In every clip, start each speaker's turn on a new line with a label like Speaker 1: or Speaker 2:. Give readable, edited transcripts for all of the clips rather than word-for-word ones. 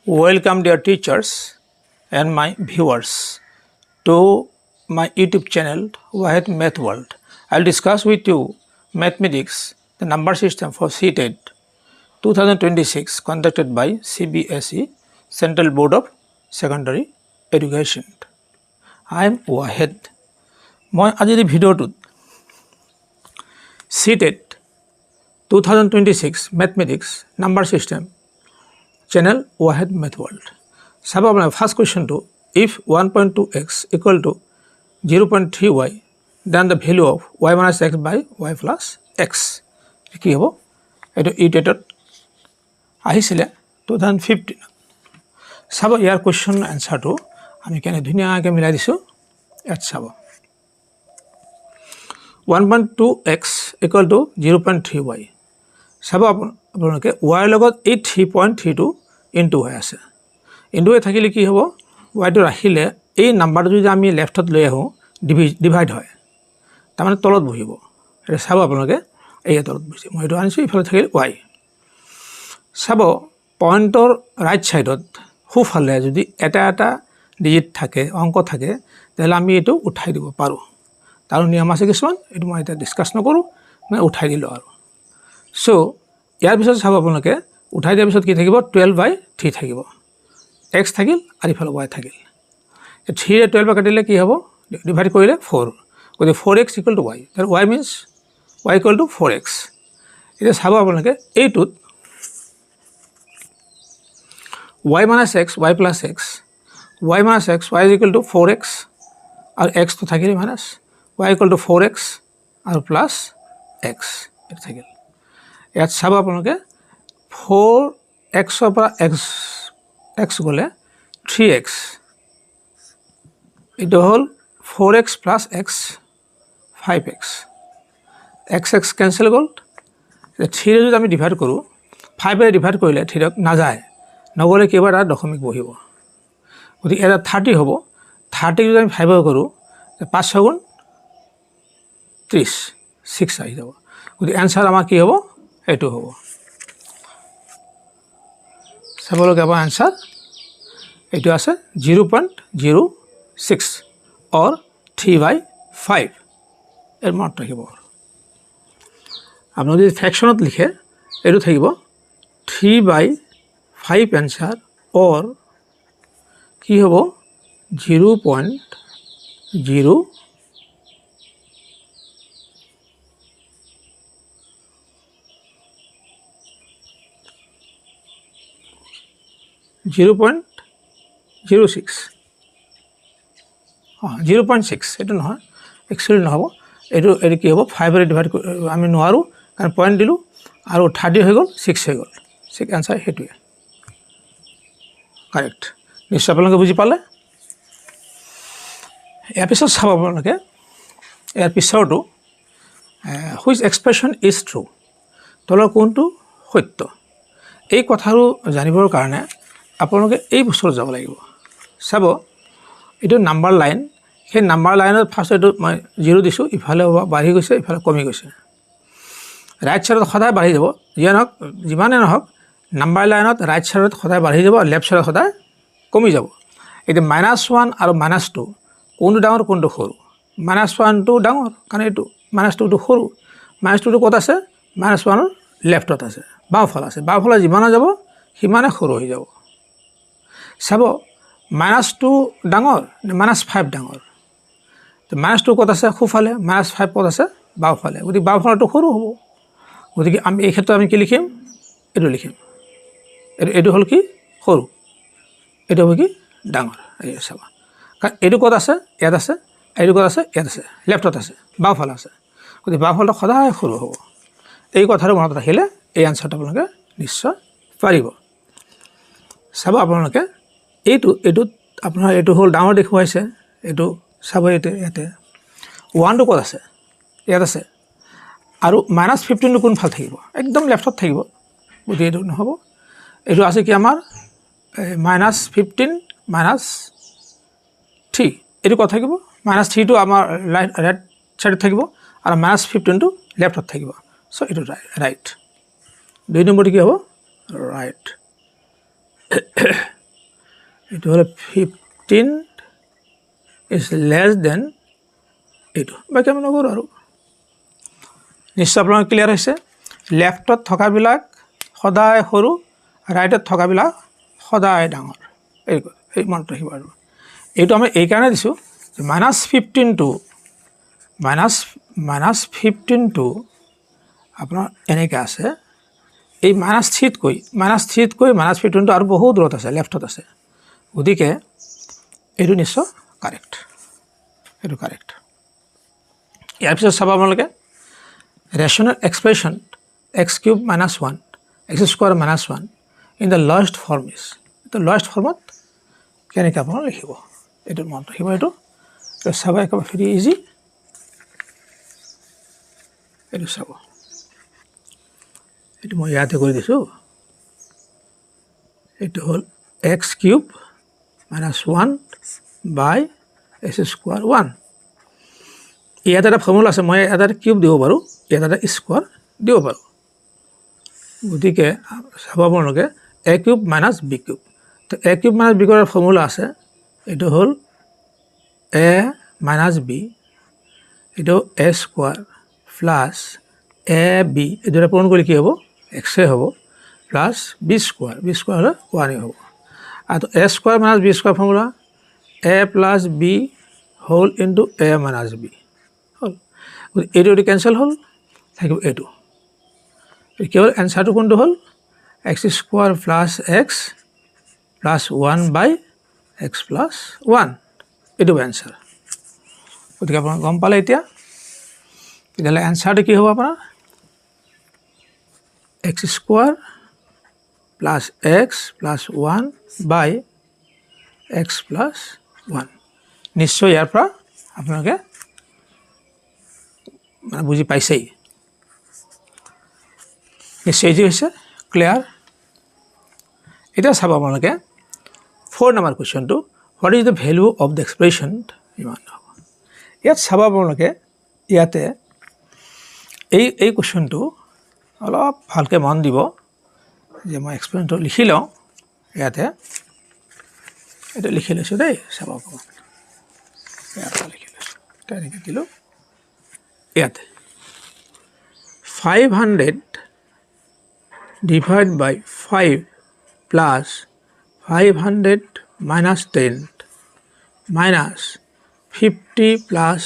Speaker 1: Welcome dear teachers and my viewers to my YouTube channel Wahed Math World. I will discuss with you mathematics, the number system for CTET 2026 conducted by CBSE Central Board of Secondary Education. I am Wahed. মই আজিৰ এই ভিডিঅ'টোত CTET 2026 mathematics number system channel Wahed Math World. চাব আপোনাৰ first কুৱেশ্যনটো if 1.2x equal to 0.3y then the value of y minus x by y plus x কি হ'ব এইটো ইউটেটত আহিছিলে 2015 চাব ইয়াৰ কুৱেশ্যন এনসাৰটো আমি কেনে ধুনীয়াকৈ মিলাই দিছোঁ ইয়াত চাব 1.2x equal to 0.3y চাব আপোনালোকে y লগত এই 3.32 ইনটু হৈ আছে ইনটু হৈ থাকিলে কি হ'ব yটো ৰাখিলে এই নাম্বাৰটো যদি আমি লেফটত লৈ আহোঁ ডিভাইড হয় তাৰমানে তলত বহিব এটা চাব আপোনালোকে এই তলত বহিছে মই এইটো আনিছোঁ ইফালে থাকিল y চাব পইণ্টৰ ৰাইট ছাইডত সোঁফালে যদি এটা এটা ডিজিট থাকে অংক থাকে তেতিয়াহ'লে আমি এইটো উঠাই দিব পাৰোঁ তাৰ নিয়ম আছে কিছুমান এইটো মই এতিয়া ডিছকাছ নকৰোঁ মই উঠাই দিলোঁ আৰু চ' ইয়াৰ পিছত চাব আপোনালোকে উঠাই দিয়াৰ পিছত কি থাকিব 12/3 থাকিব x থাকিল আৰু ইফালে y থাকিল 3 12 কাটিলে কি হ'ব ডিভাইড কৰিলে 4 গতিকে 4x equal to y তাৰ y means y equal to 4x এতিয়া চাব আপোনালোকে এইটোত y minus x y plus x y minus x y is equal to 4x আৰু x তো থাকিল minus y equal to 4x আৰু plus x এটা থাকিল ইয়াত চাব আপোনালোকে 4x ৰ পৰা x গ'লে 3x এইটো হ'ল 4x plus x 5x x cancel গ'ল 3 যদি আমি ডিভাইড কৰোঁ 5 ডিভাইড কৰিলে 3 নাযায় নগ'লে কেইবাৰ এটা দশমিক বহিব গতিকে এটা 30 হ'ব 30 যদি আমি 5 কৰোঁ 5 গুণ 30 6 আহি যাব গতিকে এনসাৰ আমাৰ কি হ'ব এইটো হ'ব চাবলৈ আমাৰ এনসাৰ এইটো আছে 0.06 অৰ 3/5 এর মনত রাখিব আপনার যদি ফ্র্যাকশনত লিখে এইটো থাকিব 3/5 এনসার অর কি হ'ব 0.0 0.06 0.6 এটা নহয় একচুয়ালি নহব এটো কি হ'ব 5 ৰে ডিভাইড আমি নোৱাৰো কাৰণ পয়েন্ট দিলু আৰু 30 হৈ গ'ল 6 হৈ গ'ল ঠিক আনসাৰ হেতুৱে কাৰেক্ট নিশ্চয় আপোনালোকে বুজি পালে ইয়াৰ পিছত চাব আপোনালোকে ইয়াৰ পিছৰটো হুইচ এক্সপ্ৰেছন ইজ ট্ৰু তলৰ কোনটো সত্য এই কথাটো জানিবৰ কাৰণে আপোনালোকে এই বস্তুটো যাব লাগিব চাব এইটো নাম্বাৰ লাইন সেই নাম্বাৰ লাইনত ফাৰ্ষ্ট এইটো মই 0 দিছোঁ ইফালে বাঢ়ি গৈছে ইফালে কমি গৈছে ৰাইট সাইডত সদায় বাঢ়ি যাব যিমানে নহওক নাম্বাৰ লাইনত ৰাইট সাইডত সদায় বাঢ়ি যাব লেফট সাইডত সদায় কমি যাব এটা -1 আৰু -2 কোনটো ডাঙৰ কোনটো সৰু -1টো ডাঙৰ কাৰণ এইটো -2টো সৰু -2টো ক'ত আছে -1ৰ লেফটত আছে বাওঁফালে আছে বাওঁফালে যিমানে যাব সিমানে সৰু হৈ যাব চাব -2 ডাঙৰ -5 ডাঙৰ তো -2 ক'ত আছে সোঁফালে -5 ক'ত আছে বাওঁফালে গতিকে বাওঁফালটো সৰু হ'ব গতিকে আমি এই ক্ষেত্ৰত আমি কি লিখিম এইটো লিখিম এইটো হ'ল কি সৰু এইটো হ'ব কি ডাঙৰ এই চাব কাৰণ এইটো ক'ত আছে ইয়াত আছে এইটো ক'ত আছে ইয়াত আছে লেফটত আছে বাওঁফালে আছে গতিকে বাওঁফালটো সদায় সৰু হ'ব এই কথাটো মনত ৰাখিলে এই আনসাৰটো আপোনালোকে নিশ্চয় পাৰিব চাব আপোনালোকে এইটোত আপোনাৰ এইটো হ'ল ডাঙৰ দেখুৱাইছে এইটো চাব ইয়াতে 1টো ক'ত আছে ইয়াত আছে আৰু -15টো কোন ফাল থাকিব একদম লেফটত থাকিব গতিকে এইটো নহ'ব এইটো আছে কি আমাৰ -15 -3 এইটো ক'ত থাকিব -3টো আমাৰ ৰাইট সাইডত থাকিব আৰু -15টো লেফটত থাকিব চ' এইটো ৰাইট 2 নম্বৰটো কি হ'ব ৰাইট এইটো হ'লে 15 ইজ লেছ দেন এইটো বাকী আমি নকৰোঁ আৰু নিশ্চয় আপোনালোকৰ ক্লিয়াৰ হৈছে লেফ্টত থকাবিলাক সদায় সৰু ৰাইটত থকাবিলাক সদায় ডাঙৰ এই মনত ৰাখিব আৰু এইটো আমি এইকাৰণে দিছোঁ যে -15 আপোনাৰ এনেকৈ আছে এই -3তকৈ -15 আৰু বহুত দূৰত আছে লেফ্টত আছে গতিকে এইটো নিশ্চয় কাৰেক্ট এইটো কাৰেক্ট ইয়াৰ পিছত চাব আপোনালোকে rational expression x³ - 1 x² - 1 in the lowest form is এইটো লৱেষ্ট ফৰ্মত কেনেকৈ আপোনালোকে লিখিব এইটো মনত ৰাখিব এইটো চাব একেবাৰে ভেৰি ইজি এইটো চাব এইটো মই ইয়াতে কৰি দিছোঁ এইটো হ'ল x³ - 1 বাই x² 1 ইয়াত এটা ফৰ্মুলা আছে মই এটা কিউব দিব পাৰোঁ ইয়াত এটা স্কোৱাৰ দিব পাৰোঁ গতিকে চাব আপোনালোকে a³ - b³ তো a³ - b³ ফৰ্মুলা আছে এইটো হ'ল a - b এইটো a² প্লাছ ab এইটো পূৰণ কৰি কি হ'ব x হ'ব প্লাছ b² হ'লে 1 হ'ব আৰু a² - b² formula a plus b whole into a - b হ'ল এইটো কেঞ্চেল হ'ল থাকিব এইটো কেৱল এনচাৰটো কোনটো হ'ল x² প্লাছ x প্লাছ 1 বাই x প্লাছ 1 এইটো এনচাৰ গতিকে আপোনাক গম পালে এতিয়া তেতিয়াহ'লে এনচাৰটো কি হ'ব আপোনাৰ x² প্লাছ x প্লাছ 1 বাই x প্লাছ 1 নিশ্চয় ইয়াৰ পৰা আপোনালোকে মানে বুজি পাইছেই নিশ্চয় ইজি হৈছে ক্লিয়াৰ এতিয়া চাব আপোনালোকে 4 নম্বৰ কুৱেশ্যনটো what is the value of the expression ইমান হ'ব ইয়াত চাব আপোনালোকে ইয়াতে এই কুৱেশ্যনটো অলপ ভালকৈ মন দিব যে মই এক্সপ্ৰেশ্যনটো লিখি লওঁ ইয়াতে এটা লিখি লৈছোঁ দেই চাব অকণমান ইয়াতে লিখি লৈছোঁ তেনেকৈ দিলোঁ ইয়াতে 500 ডিভাইড বাই 5 plus 500 minus 10 minus 50 plus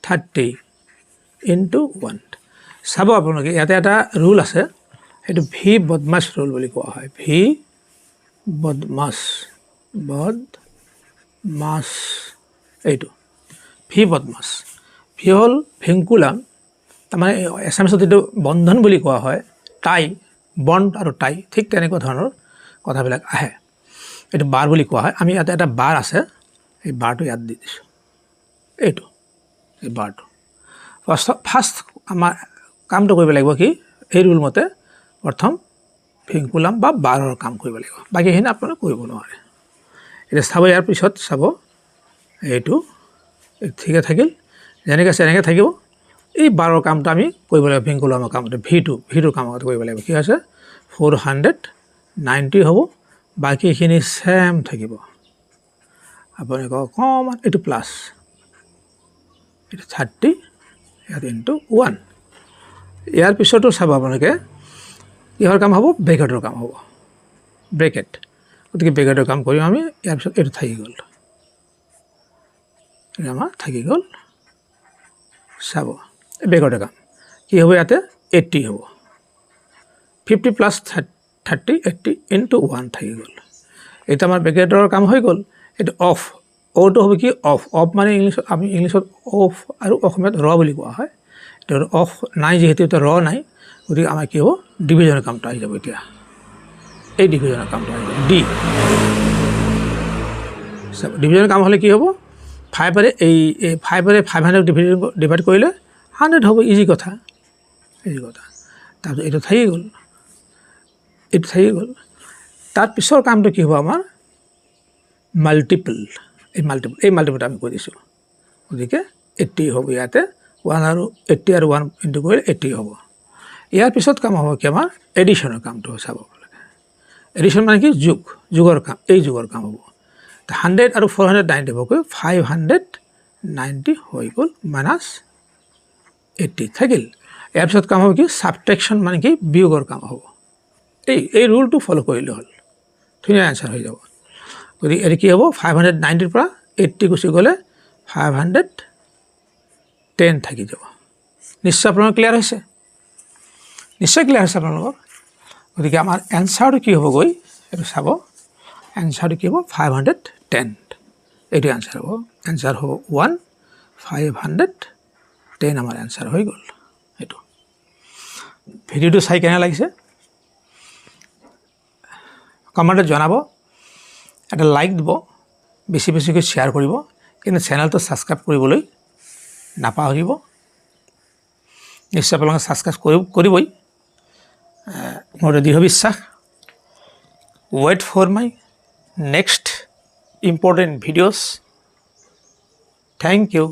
Speaker 1: 30 into 1 চাব আপোনালোকে ইয়াতে এটা ৰুল আছে সেইটো ভি বদমাছ ৰুল বুলি কোৱা হয় ভি বদমাছ এইটো ভি বদমাছ ভি হ'ল ভিংকুলাম তাৰমানে এছামিছত এইটো বন্ধন বুলি কোৱা হয় টাই বণ্ড আৰু টাই ঠিক তেনেকুৱা ধৰণৰ কথাবিলাক আহে এইটো বাৰ বুলি কোৱা হয় আমি ইয়াতে এটা বাৰ আছে এই বাৰটো ইয়াত দি দিছোঁ এইটো এই বাৰটো ফাৰ্ষ্ট আমাৰ কামটো কৰিব লাগিব কি এই ৰুল মতে প্ৰথম ভিংকুলাম বা বাৰৰ কাম কৰিব লাগিব বাকীখিনি আপোনালোকে কৰিব নোৱাৰে এতিয়া চাব ইয়াৰ পিছত চাব এইটো ঠিকে থাকিল যেনেকৈ আছে এনেকৈ থাকিব এই বাৰৰ কামটো আমি কৰিব লাগিব ভিংকুলামৰ কামতে ভিটোৰ কামত কৰিব লাগিব কি আছে 490 হ'ব বাকীখিনি ছেম থাকিব আপুনি কওক অকণমান এইটো প্লাছ এইটো 30 ইয়াত ইনটু 1 ইয়াৰ পিছতো চাব আপোনালোকে কিহৰ কাম হ'ব ব্ৰেকেটৰ কাম হ'ব ব্ৰেকেট গতিকে ব্ৰেকেটৰ কাম কৰিম আমি ইয়াৰ পিছত এইটো থাকি গ'ল আমাৰ থাকি গ'ল চাব ব্ৰেকেটৰ কাম কি হ'ব ইয়াতে 80 হ'ব 50 প্লাছ 30 80 ইনটু 1 থাকি গ'ল এইটো আমাৰ ব্ৰেকেটৰ কাম হৈ গ'ল এইটো অফ অ'টো হ'ব কি অফ মানে ইংলিছত আমি ইংলিছত অফ আৰু অসমীয়াত ৰ বুলি কোৱা হয় এইটো অফ নাই যিহেতু এতিয়া ৰ নাই গতিকে আমাৰ কি হ'ব ডিভিজনৰ কামটো আহি যাব এতিয়া এই ডিভিজনৰ কামটো আহি যাব ডি ডিভিজনৰ কাম হ'লে কি হ'ব 5 এই 500 ডিভাইড কৰিলে 100 হ'ব ইজি কথা তাৰপিছত এইটো থাকি গ'ল তাৰ পিছৰ কামটো কি হ'ব আমাৰ মাল্টিপল এই মাল্টিপলটো আমি কৈ দিছোঁ গতিকে 80 হ'ব ইয়াতে 1 আৰু 80 আৰু 1 ইনটু কৰিলে 80 হ'ব ইয়াৰ পিছত কাম হ'ব কি আমাৰ এডিশ্যনৰ কামটো চাব লাগে এডিশ্যন মানে কি যুগৰ কাম এই যুগৰ কাম হ'ব 100 আৰু 490 হ'বগৈ 590 হৈ গ'ল মাইনাছ 80 থাকিল ইয়াৰ পিছত কাম হ'ব কি ছাবট্ৰেকশ্যন মানে কি বিয়োগৰ কাম হ'ব এই ৰুলটো ফ'ল' কৰিলে হ'ল ধুনীয়া এনচাৰ হৈ যাব গতিকে এইটো কি হ'ব 590 পৰা 80 গুচি গ'লে 510 থাকি যাব নিশ্চয় আপোনালোকৰ ক্লিয়াৰ হৈছে নিশ্চয় ক্লিয়াৰ হৈছে আপোনালোকৰ গতিকে আমাৰ এনচাৰটো কি হ'বগৈ এইটো চাব এনচাৰটো কি হ'ব 510 এইটো এনচাৰ হ'ব এনচাৰ হ'ব 510 আমাৰ এনচাৰ হৈ গ'ল এইটো ভিডিঅ'টো চাই কেনে লাগিছে কমেণ্টত জনাব এটা লাইক দিব বেছি বেছিকৈ শ্বেয়াৰ কৰিব কিন্তু চেনেলটো ছাবস্ক্ৰাইব কৰিবলৈ নাপাহৰিব নিশ্চয় আপোনালোকে ছাবস্ক্ৰাইব কৰিবই মোৰ দৃঢ় বিশ্বাস wait for my next important videos thank U